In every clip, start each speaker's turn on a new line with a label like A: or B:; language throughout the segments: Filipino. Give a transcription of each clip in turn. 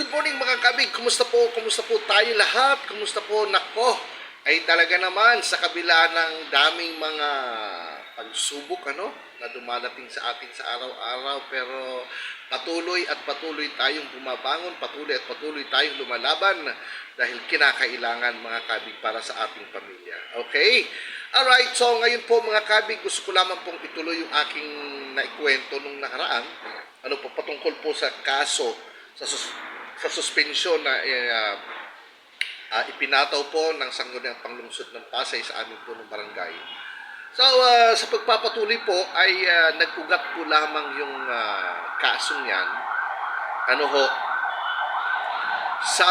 A: Good morning mga kabig, kumusta po? Kumusta po tayo lahat? Kumusta po? Nako, ay talaga naman sa kabila ng daming mga pagsubok na dumadating sa atin sa araw-araw, pero patuloy at patuloy tayong bumabangon, patuloy at patuloy tayong lumalaban dahil kinakailangan mga kabig para sa ating pamilya. Okay? Alright, so ngayon po mga kabig, gusto ko lamang pong ituloy yung aking naikwento nung nakaraan. Patungkol po sa kaso sa suspensyon na ipinataw po ng Sangguniang Panglungsod ng Pasay sa amin po ng barangay. So, sa pagpapatuloy po ay nag-ugat po lamang yung kasong yan. Sa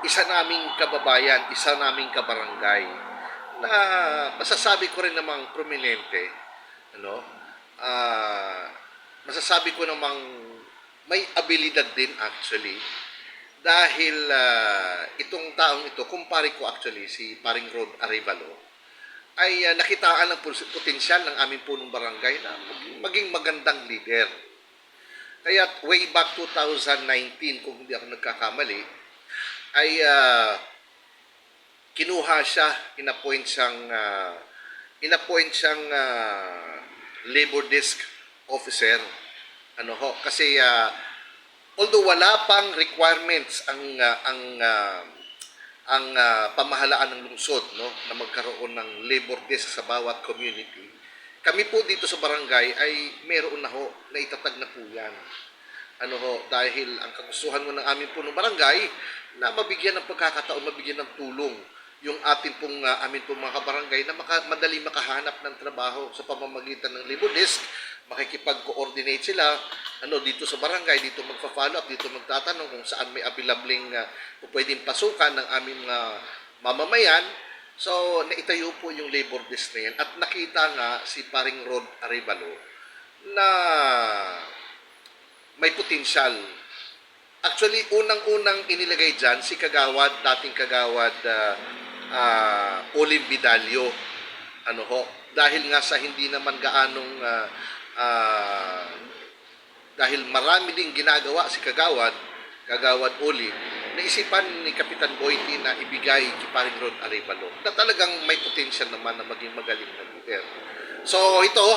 A: isa naming kababayan, isa naming kabarangay na masasabi ko rin namang prominente, masasabi ko namang may abilidad din actually dahil itong taong ito, kumpare ko actually, si Paring Rod Arevalo, ay nakitaan ng potensyal ng aming punong barangay na maging magandang leader. Kaya way back 2019, kung hindi ako nagkakamali, ay kinuha siya, inappoint siyang labor desk officer. Kasi although wala pang requirements ang pamahalaan ng lungsod na magkaroon ng labor desk sa bawat community, kami po dito sa barangay ay meron na na itatag na po yan. Dahil ang kagustuhan mo ng amin po ng barangay na mabigyan ng pagkakataon, mabigyan ng tulong yung amin pong mga kabarangay na madali makahanap ng trabaho sa pamamagitan ng labor desk. Makikipag-coordinate sila dito sa barangay, dito magpa-follow up, dito magtatanong kung saan may available pwedeng pasukan ng aming mamamayan. So, naitayo po yung labor desk na yan at nakita nga si Paring Rod Arevalo na may potensyal. Actually, unang-unang inilagay dyan si Kagawad, dating Kagawad Olim Vidalio. Dahil nga sa hindi naman gaanong dahil marami ding ginagawa si Kagawad Olim, naisipan ni Kapitan Boyty na ibigay kay Paring Rod Arevalo na talagang may potential naman na maging magaling na leader. So ito,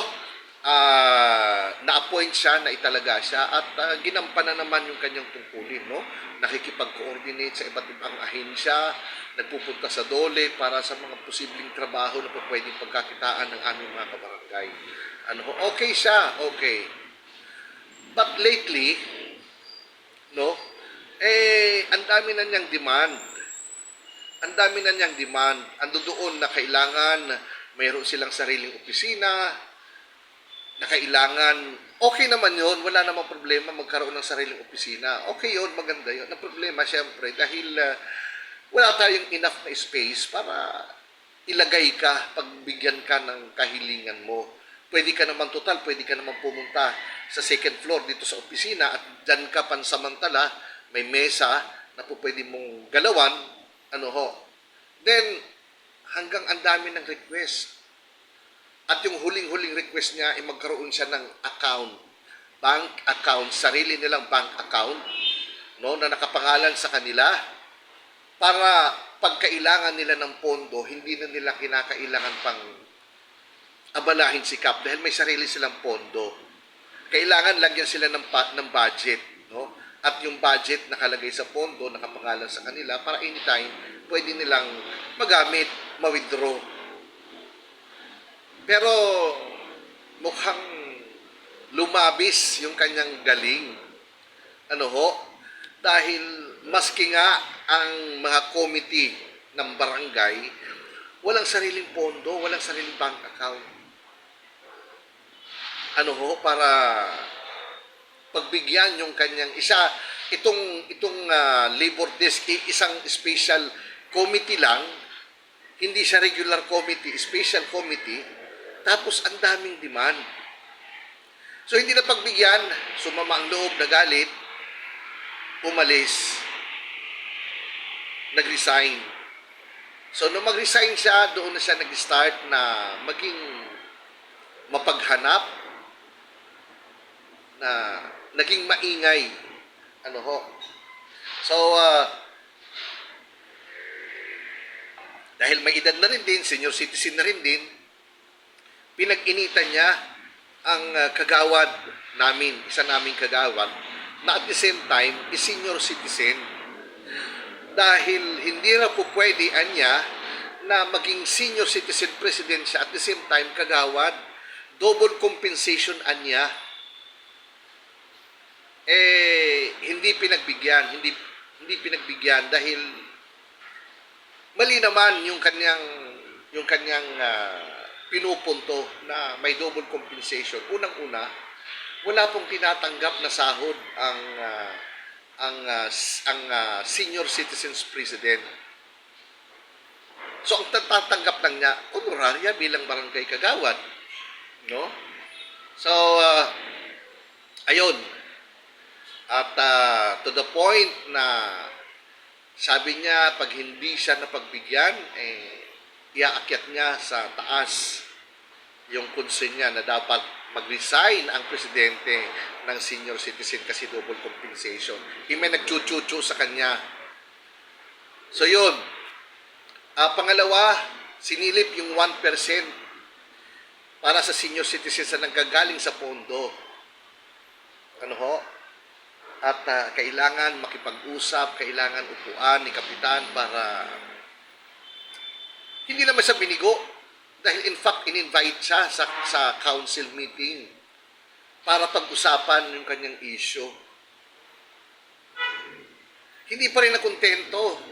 A: na-appoint siya, na italaga siya at ginampanan naman yung kanyang tungkulin, nakikipag-coordinate sa iba't ibang ahensya, nagpupunta sa DOLE para sa mga posibleng trabaho na pwedeng pagkakitaan ng aming mga kabarangay. Okay siya, okay. But lately, ang dami na niyang demand. Ando doon na kailangan mayroon silang sariling opisina, na kailangan, okay naman yun, wala namang problema magkaroon ng sariling opisina. Okay yun, maganda yun. Ang problema, syempre, dahil wala tayong enough na space para ilagay ka, pagbigyan ka ng kahilingan mo. Pwede ka naman pumunta sa second floor dito sa opisina at dyan ka pansamantala, may mesa na pwede mong galawan, Then, hanggang ang dami ng request. At yung huling-huling request niya ay magkaroon siya ng account, bank account, sarili nilang bank account, na nakapangalan sa kanila para pagkailangan nila ng pondo, hindi na nila kinakailangan pang abalahin si Kap dahil may sarili silang pondo. Kailangan lagyan sila ng budget, At yung budget nakalagay sa pondo, nakapangalan sa kanila para anytime pwede nilang magamit, ma-withdraw. Pero mukhang lumabis yung kanyang galing. Dahil maski nga ang mga committee ng barangay, walang sariling pondo, walang sariling bank account. Para pagbigyan yung kanyang itong labor desk, isang special committee lang, hindi siya regular committee, special committee, tapos ang daming demand. So hindi na pagbigyan, sumama ang loob, nagalit, umalis, nag-resign. So nung mag-resign siya, doon na siya nag-start na maging mapaghanap, na naging maingay. So, dahil may edad na rin din, senior citizen na rin din, pinag-initan niya ang kagawad namin, isa naming kagawad, na at the same time is senior citizen. Dahil hindi na po pwede anya na maging senior citizen president siya at the same time kagawad. Double compensation anya. Hindi pinagbigyan, hindi pinagbigyan dahil mali naman yung kanyang pinupunto na may double compensation. Unang-una, wala pong tinatanggap na sahod ang senior citizens president. So ang tatanggap lang niya honoraria bilang barangay kagawad, no? So ayun. At to the point na sabi niya pag hindi siya napagbigyan, iaakyat niya sa taas yung concern niya na dapat mag-resign ang presidente ng senior citizen kasi double compensation. May nagchuchuchu sa kanya. So yun. Pangalawa, sinilip yung 1% para sa senior citizens na nanggagaling sa pondo. Ano ho? At kailangan makipag-usap, kailangan upuan ni Kapitan para hindi naman sa binigo. Dahil in fact, in-invite siya sa council meeting para pag-usapan yung kanyang issue. Hindi pa rin nakontento.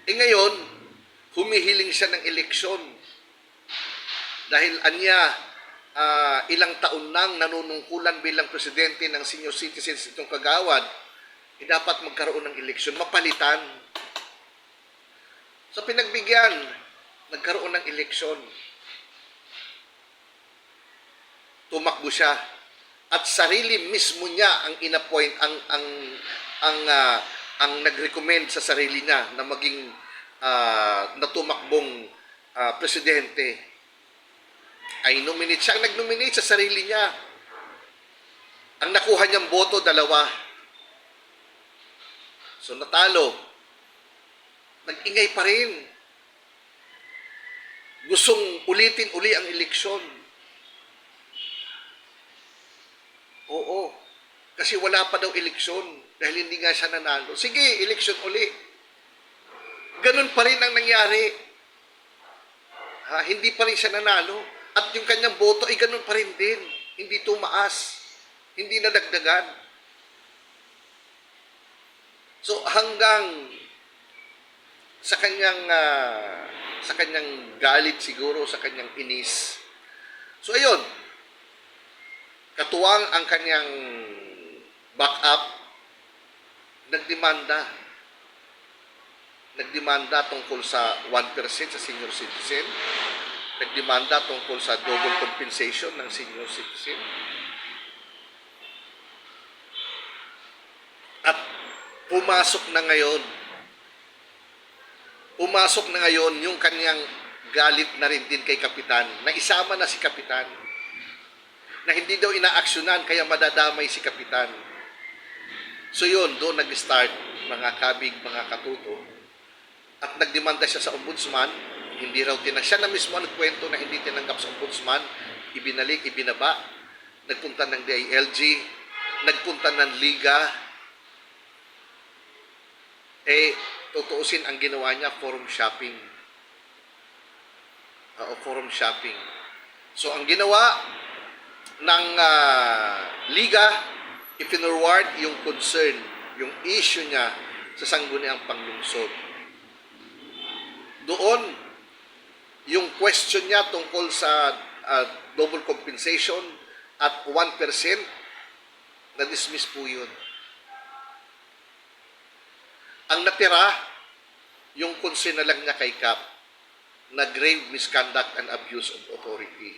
A: Ngayon, humihiling siya ng eleksyon. Dahil anya, ilang taon nang nanunungkulan bilang presidente ng senior citizens itong kagawad, dapat magkaroon ng eleksyon, mapalitan. So pinagbigyan, nagkaroon ng eleksyon. Tumakbo siya at sarili mismo niya ang inappoint ang nag-recommend sa sarili niya na maging natumakbong presidente. Ay nominate siya, ang nag-nominate sa sarili niya. Ang nakuha niyang boto 2. So natalo. Nag-ingay pa rin. Gustong ulitin uli ang eleksyon. Oo. Kasi wala pa daw eleksyon dahil hindi nga siya nanalo. Sige, eleksyon uli. Ganun pa rin ang nangyari. Hindi pa rin siya nanalo. At yung kanyang boto ay ganun pa rin din. Hindi tumaas. Hindi nadagdagan. So hanggang sa kanyang galit siguro, sa kanyang inis. So ayun, katuwang ang kanyang backup, nagdemanda tungkol sa 1% sa senior citizen, nagdemanda tungkol sa double compensation ng senior citizen, at pumasok na ngayon yung kanyang galit na rin din kay Kapitan, na isama na si Kapitan, na hindi daw inaaksyonan kaya madadamay si Kapitan. So yun, doon nag-start mga kabig, mga katuto, at nagdemanda siya sa ombudsman. Hindi raw siya na mismo nagkwento na hindi tinanggap sa ombudsman, ibinalik, ibinaba, nagpunta ng DILG, nagpunta ng Liga, tutuusin ang ginawa niya, forum shopping. Forum shopping. So, ang ginawa ng Liga, ipinorward yung concern, yung issue niya sa sangguniang panglungsod. Doon, yung question niya tungkol sa double compensation at 1%, na-dismiss po yun. Ang natira, yung concern na lang niya kay Kap, na grave misconduct and abuse of authority.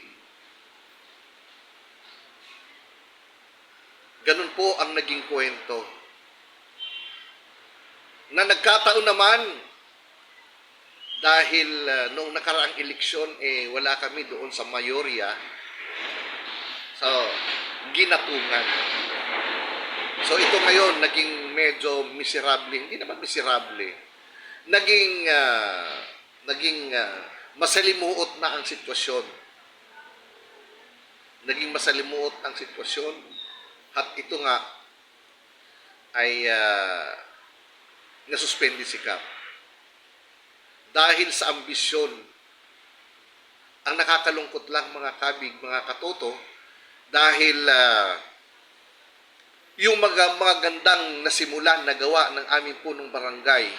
A: Ganun po ang naging kwento. Na nagkataon naman, dahil noong nakaraang eleksyon, wala kami doon sa mayorya, so, ginatungan. So ito ngayon naging medyo miserable, hindi naman miserable. Naging masalimuot na ang sitwasyon. Naging masalimuot ang sitwasyon at ito nga ay nasuspende si Kap. Dahil sa ambisyon, ang nakakalungkot lang mga kabig, mga katoto, dahil yung mga gandang nasimulan na gawa ng aming punong barangay,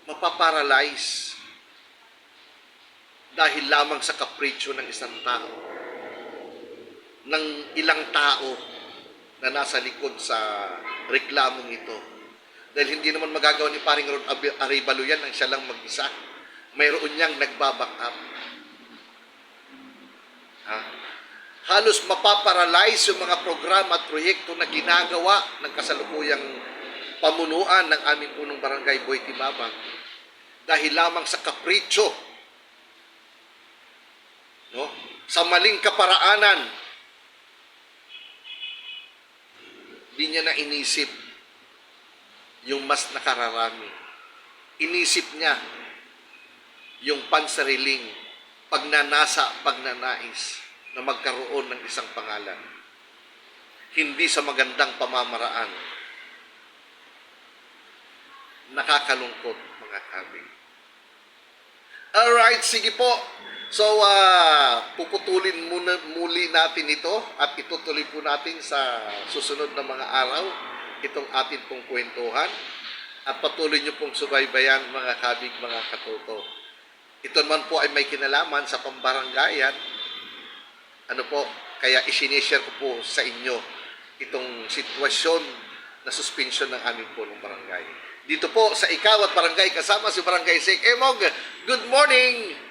A: mapaparalyze dahil lamang sa kapritsyo ng isang tao, ng ilang tao na nasa likod sa reklamong ito. Dahil hindi naman magagawa ni paring Rod Arevalo yan ang siya lang mag-isa. Mayroon niyang nagbaback up. Halos mapaparalyze yung mga programa at proyekto na ginagawa ng kasalukuyang pamunuan ng aming punong barangay Boy Timabang dahil lamang sa kapritsyo, no? Sa maling kaparaanan. Di niya na inisip yung mas nakararami. Inisip niya yung pansariling pagnanasa, pagnanais na magkaroon ng isang pangalan. Hindi sa magandang pamamaraan. Nakakalungkot, mga kabig. Alright, sige po. So, puputulin muli natin ito at itutuloy po natin sa susunod na mga araw itong atin pong kwentuhan at patuloy nyo pong subaybayan mga kabig, mga katoto. Ito naman po ay may kinalaman sa pambaranggayan. Ano po, kaya isinishare ko po sa inyo itong sitwasyon na suspension ng aming punong barangay. Dito po sa Ikaw at Barangay kasama si Barangay Sek Emog. Good morning!